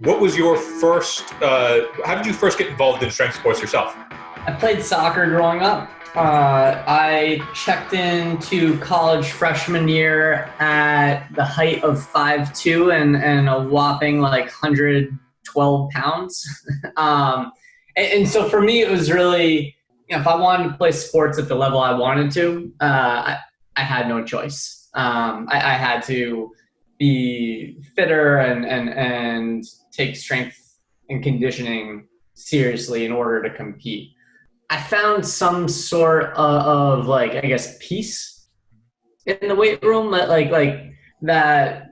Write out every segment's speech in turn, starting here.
What was your first, how did you first get involved in strength sports yourself? I played soccer growing up. I checked into college freshman year at the height of 5'2" and a whopping like 112 pounds. And so for me, it was really, if I wanted to play sports at the level I wanted to, I had no choice. I had to be fitter and take strength and conditioning seriously in order to compete. I found some sort of like, I guess, peace in the weight room, like that,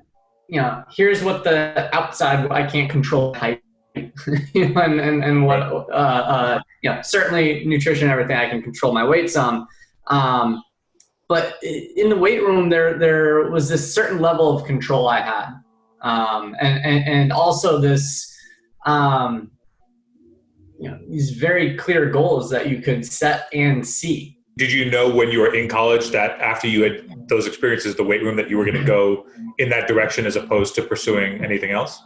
here's what the outside, I can't control height, and what, certainly nutrition and everything, I can control my weight some. But in the weight room, there was this certain level of control I had. And also this, these very clear goals that you could set and see. Did you know when you were in college that after you had those experiences, the weight room, that you were going to go in that direction as opposed to pursuing anything else?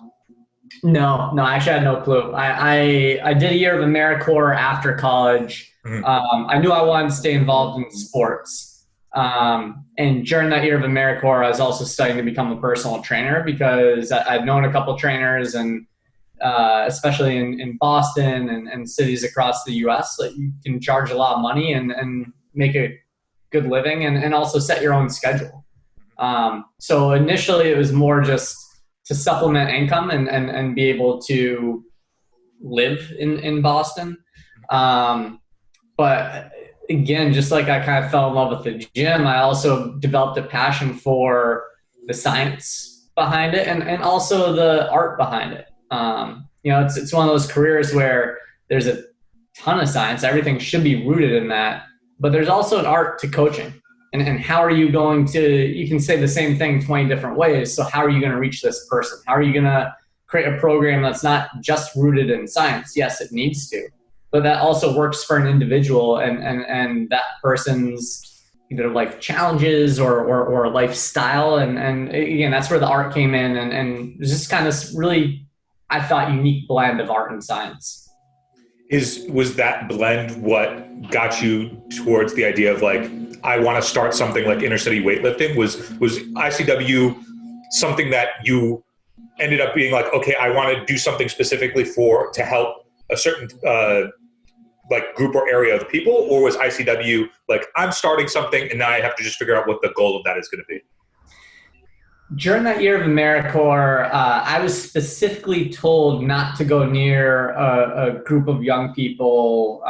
No, I actually had no clue. I did a year of AmeriCorps after college. Mm-hmm. I knew I wanted to stay involved in sports. And during that year of AmeriCorps, I was also studying to become a personal trainer because I'd known a couple trainers, and especially in Boston and cities across the US, like you can charge a lot of money and make a good living and also set your own schedule. So initially it was more just to supplement income and be able to live in Boston. But again, just like I kind of fell in love with the gym, I also developed a passion for the science behind it and also the art behind it. It's one of those careers where there's a ton of science. Everything should be rooted in that, but there's also an art to coaching. And how are you going to, you can say the same thing 20 different ways. So how are you going to reach this person? How are you going to create a program that's not just rooted in science? Yes, it needs to, but that also works for an individual and that person's either life challenges or lifestyle. And again, that's where the art came in and just kind of really, I thought, unique blend of art and science. Was that blend what got you towards the idea of like, I want to start something like Innercity Weightlifting? Was ICW something that you ended up being like, okay, I want to do something specifically to help a certain like group or area of people? Or was ICW like, I'm starting something and now I have to just figure out what the goal of that is going to be? During that year of AmeriCorps, I was specifically told not to go near a group of young people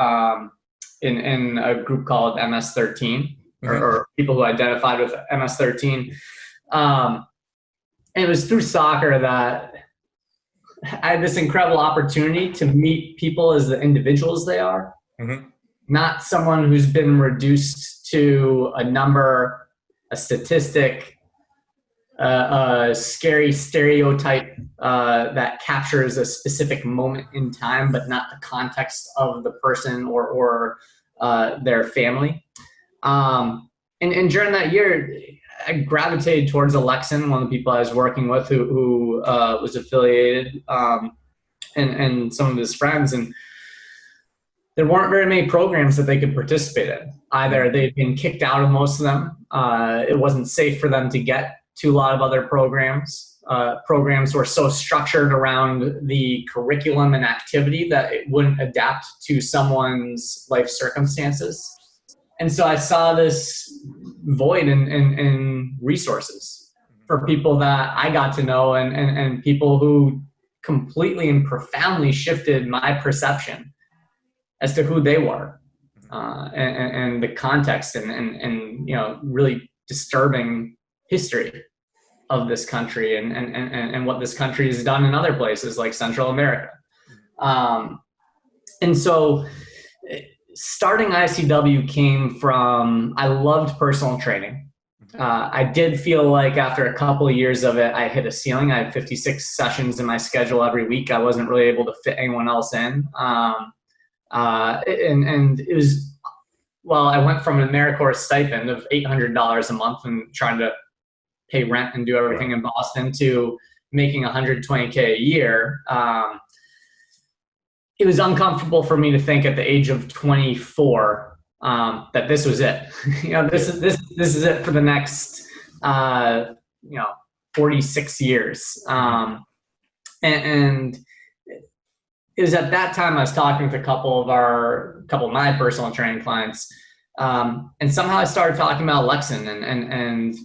in a group called MS-13, or people who identified with MS-13. And it was through soccer that I had this incredible opportunity to meet people as the individuals they are, not someone who's been reduced to a number, a statistic, a scary stereotype that captures a specific moment in time, but not the context of the person or their family. And during that year, I gravitated towards Alexan, one of the people I was working with who was affiliated, and some of his friends. And there weren't very many programs that they could participate in. Either they'd been kicked out of most of them. It wasn't safe for them to get to a lot of other programs. Programs were so structured around the curriculum and activity that it wouldn't adapt to someone's life circumstances. And so I saw this void in resources for people that I got to know and people who completely and profoundly shifted my perception as to who they were and the context and really disturbing history of this country and what this country has done in other places like Central America. And so starting ICW came from, I loved personal training. I did feel like after a couple of years of it, I hit a ceiling. I had 56 sessions in my schedule every week. I wasn't really able to fit anyone else in. And it was, well, I went from an AmeriCorps stipend of $800 a month and trying to pay rent and do everything in Boston to making 120K a year, it was uncomfortable for me to think at the age of 24 that this was it. This is it for the next 46 years. And it was at that time I was talking to a couple of my personal training clients, and somehow I started talking about Lexin and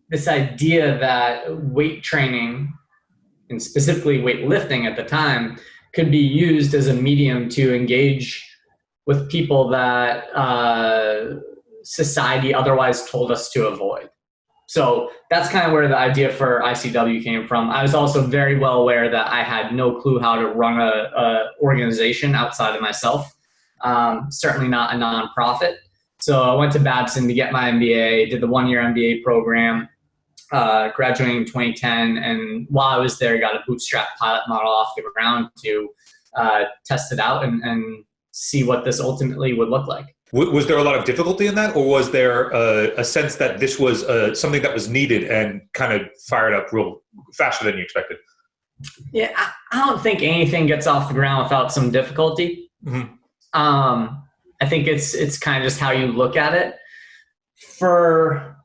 this idea that weight training, and specifically weightlifting at the time, could be used as a medium to engage with people that society otherwise told us to avoid. So that's kind of where the idea for ICW came from. I was also very well aware that I had no clue how to run a organization outside of myself, certainly not a nonprofit. So I went to Babson to get my MBA, did the one-year MBA program, graduating in 2010. And while I was there, I got a bootstrap pilot model off the ground to test it out and see what this ultimately would look like. Was there a lot of difficulty in that, or was there a sense that this was something that was needed and kind of fired up real faster than you expected? Yeah, I don't think anything gets off the ground without some difficulty. Mm-hmm. I think it's kind of just how you look at it. For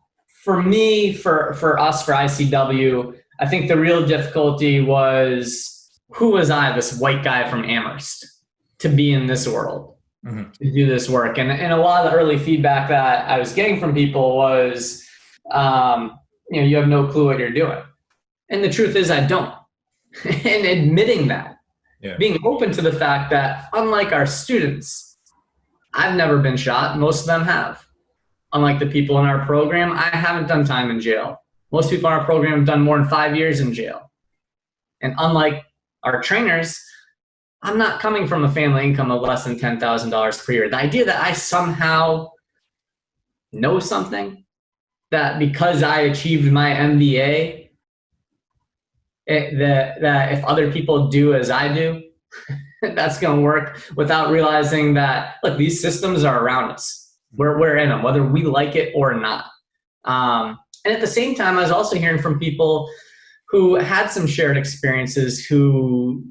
me, for us, for ICW, I think the real difficulty was, who was I, this white guy from Amherst, to be in this world, mm-hmm. to do this work? And a lot of the early feedback that I was getting from people was, you have no clue what you're doing. And the truth is I don't. And admitting that, being open to the fact that unlike our students, I've never been shot. Most of them have. Unlike the people in our program, I haven't done time in jail. Most people in our program have done more than 5 years in jail. And unlike our trainers, I'm not coming from a family income of less than $10,000 per year. The idea that I somehow know something, that because I achieved my MBA, that if other people do as I do, that's going to work, without realizing that, look, these systems are around us. We're in them, whether we like it or not. And at the same time, I was also hearing from people who had some shared experiences who,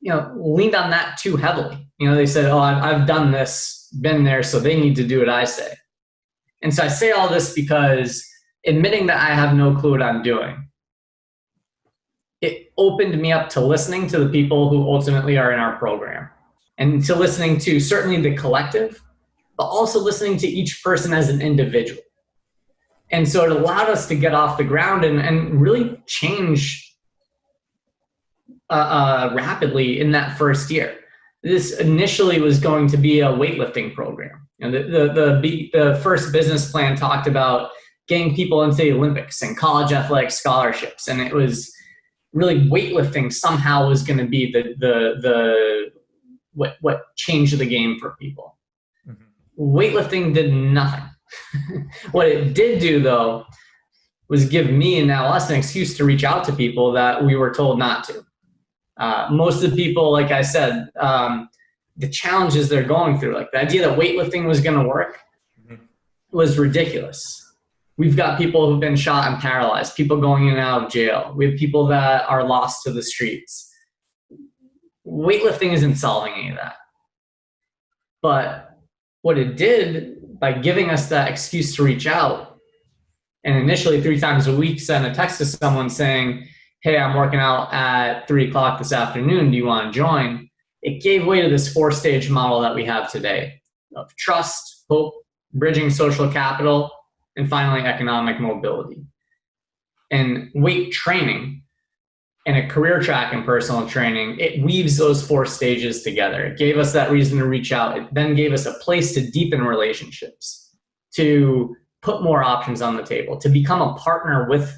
leaned on that too heavily. They said, oh, I've done this, been there, so they need to do what I say. And so I say all this because admitting that I have no clue what I'm doing, it opened me up to listening to the people who ultimately are in our program, and to listening to certainly the collective, but also listening to each person as an individual. And so it allowed us to get off the ground and really change rapidly in that first year. This initially was going to be a weightlifting program. The first business plan talked about getting people into the Olympics and college athletic scholarships, and it was really weightlifting somehow was going to be what changed the game for people. Mm-hmm. Weightlifting did nothing. What it did do, though, was give me and now us an excuse to reach out to people that we were told not to. Most of the people, like I said, the challenges they're going through, like the idea that weightlifting was going to work, mm-hmm. was ridiculous. We've got people who've been shot and paralyzed, people going in and out of jail. We have people that are lost to the streets. Weightlifting isn't solving any of that. But what it did, by giving us that excuse to reach out, and initially 3 times a week send a text to someone saying, hey, I'm working out at 3 o'clock this afternoon, do you want to join? It gave way to this 4-stage model that we have today of trust, hope, bridging social capital, and finally economic mobility. And weight training and a career track in personal training, it weaves those 4 stages together. It gave us that reason to reach out. It then gave us a place to deepen relationships, to put more options on the table, to become a partner with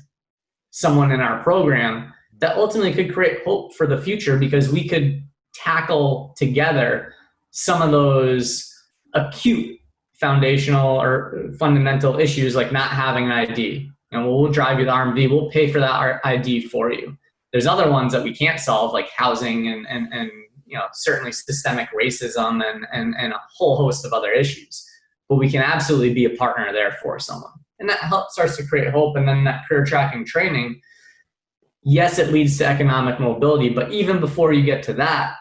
someone in our program that ultimately could create hope for the future, because we could tackle together some of those acute foundational or fundamental issues, like not having an ID. We'll drive you the RMV, we'll pay for that ID for you. There's other ones that we can't solve, like housing and certainly systemic racism and a whole host of other issues. But we can absolutely be a partner there for someone. And that starts to create hope. And then that career tracking training, yes, it leads to economic mobility, but even before you get to that,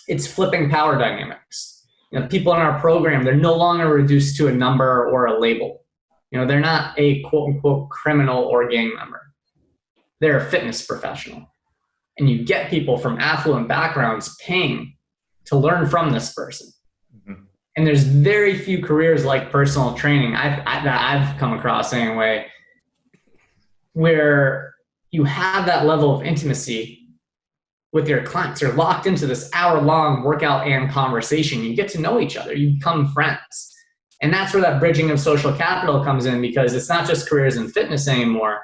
it's flipping power dynamics. People in our program, they're no longer reduced to a number or a label. They're not a quote unquote criminal or gang member. They're a fitness professional. And you get people from affluent backgrounds paying to learn from this person. Mm-hmm. And there's very few careers like personal training that I've come across anyway, where you have that level of intimacy with your clients. You're locked into this hour-long workout and conversation. You get to know each other. You become friends. And that's where that bridging of social capital comes in, because it's not just careers in fitness anymore.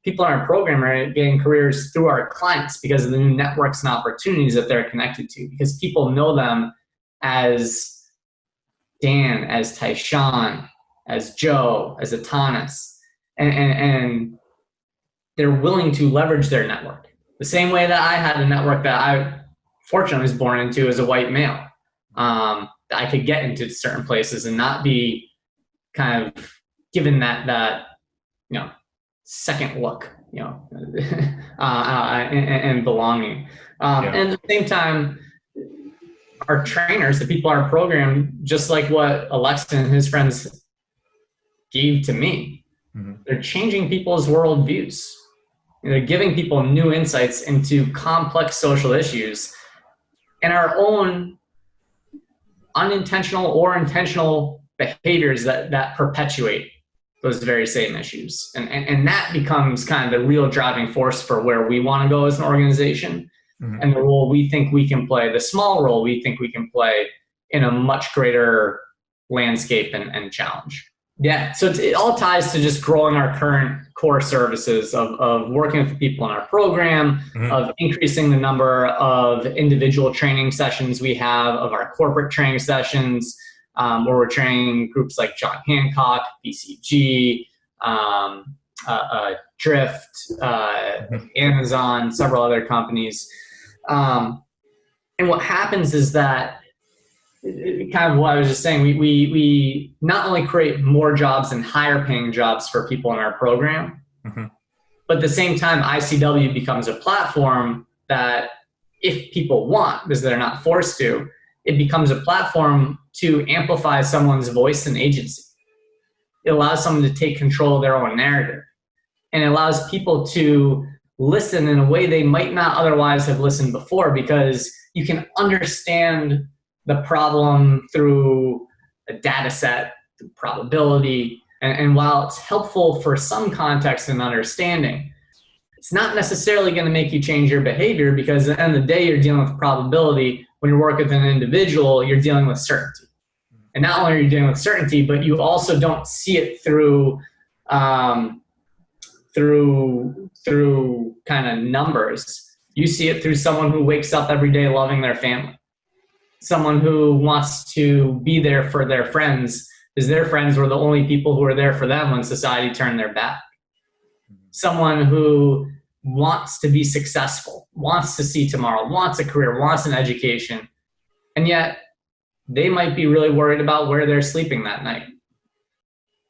People in our program are getting careers through our clients because of the new networks and opportunities that they're connected to, because people know them as Dan, as Tyshawn, as Joe, as Atanas, and they're willing to leverage their network. The same way that I had a network that I fortunately was born into as a white male. I could get into certain places and not be kind of given that second look, and belonging. And at the same time, our trainers, the people in our program, just like what Alexa and his friends gave to me, they're changing people's worldviews. They're giving people new insights into complex social issues and our own unintentional or intentional behaviors that perpetuate those very same issues. And that becomes kind of the real driving force for where we want to go as an organization, and the role we think we can play, the small role we think we can play in a much greater landscape and challenge. Yeah, so it all ties to just growing our current core services of working with the people in our program, of increasing the number of individual training sessions we have, of our corporate training sessions, where we're training groups like John Hancock, BCG, Drift, Amazon, several other companies. And what happens is that, kind of what I was just saying, we not only create more jobs and higher paying jobs for people in our program, but at the same time, ICW becomes a platform that, if people want, because they're not forced to, it becomes a platform to amplify someone's voice and agency. It allows someone to take control of their own narrative, and it allows people to listen in a way they might not otherwise have listened before, because you can understand the problem through a data set, through probability. And while it's helpful for some context and understanding, it's not necessarily going to make you change your behavior, because at the end of the day, you're dealing with probability. When you work with an individual, you're dealing with certainty. And not only are you dealing with certainty, but you also don't see it through kind of numbers. You see it through someone who wakes up every day loving their family. Someone who wants to be there for their friends, because their friends were the only people who were there for them when society turned their back. Someone who wants to be successful, wants to see tomorrow, wants a career, wants an education, and yet they might be really worried about where they're sleeping that night,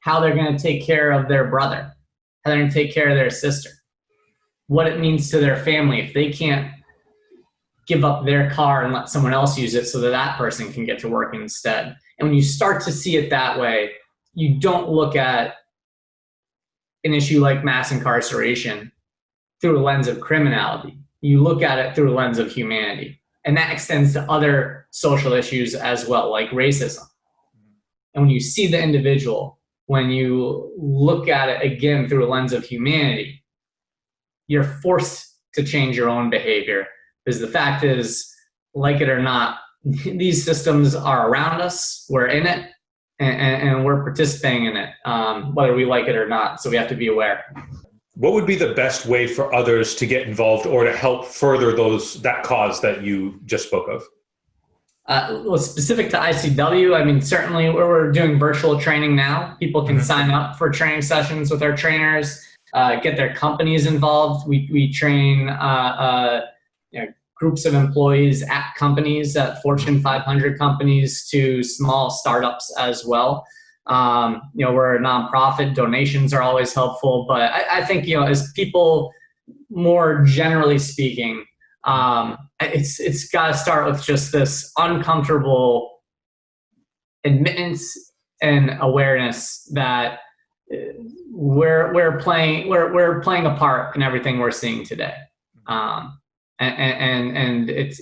how they're going to take care of their brother, how they're going to take care of their sister, what it means to their family if they can't give up their car and let someone else use it so that that person can get to work instead. And when you start to see it that way, you don't look at an issue like mass incarceration through a lens of criminality. You look at it through a lens of humanity. And that extends to other social issues as well, like racism. And when you see the individual, when you look at it again through a lens of humanity, you're forced to change your own behavior. Because the fact is, like it or not, these systems are around us, we're in it, and we're participating in it, whether we like it or not. So we have to be aware. What would be the best way for others to get involved or to help further that cause that you just spoke of? Well, specific to ICW, I mean, certainly we're doing virtual training now. People can sign up for training sessions with our trainers, get their companies involved. We train groups of employees at companies, at Fortune 500 companies to small startups as well. We're a nonprofit. Donations are always helpful. But I think, as people, more generally speaking, it's got to start with just this uncomfortable admittance and awareness that we're playing a part in everything we're seeing today, and it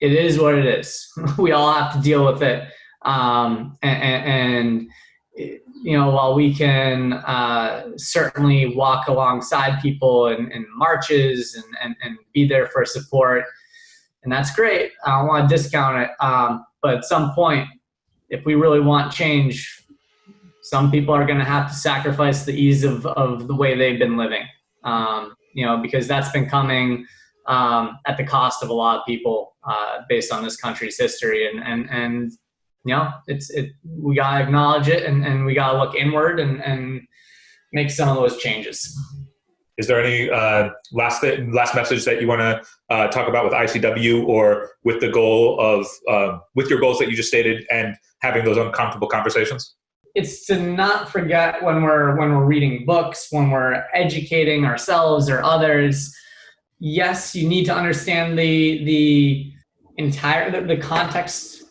is what it is. We all have to deal with it, and while we can certainly walk alongside people in marches and be there for support, and that's great. I don't want to discount it, but at some point, if we really want change, some people are going to have to sacrifice the ease of the way they've been living, because that's been coming at the cost of a lot of people based on this country's history. And we got to acknowledge it, and we got to look inward and make some of those changes. Is there any last message that you want to talk about with ICW, or with the goal of with your goals that you just stated and having those uncomfortable conversations? It's to not forget when we're reading books, when we're educating ourselves or others. Yes, you need to understand the entire the context,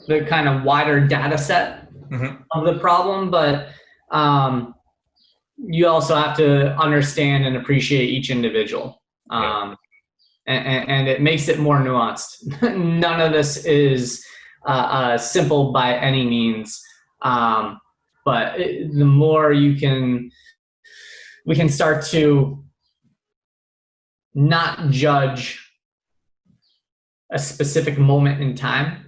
the kind of wider data set of the problem, but you also have to understand and appreciate each individual. And it makes it more nuanced. None of this is simple by any means. But the more we can start to not judge a specific moment in time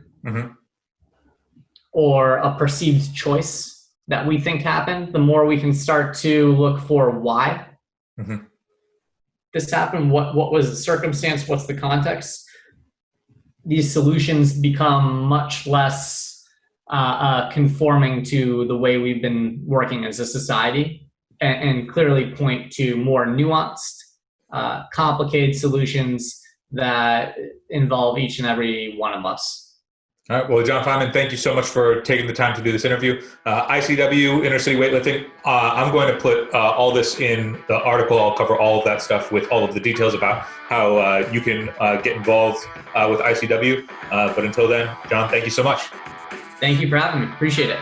or a perceived choice that we think happened, the more we can start to look for why this happened, what was the circumstance, what's the context. These solutions become much less conforming to the way we've been working as a society, and clearly point to more nuanced, complicated solutions that involve each and every one of us. All right. Well, John Feinman, thank you so much for taking the time to do this interview. ICW, Innercity Weightlifting. I'm going to put all this in the article. I'll cover all of that stuff with all of the details about how you can get involved with ICW. But until then, John, thank you so much. Thank you for having me. Appreciate it.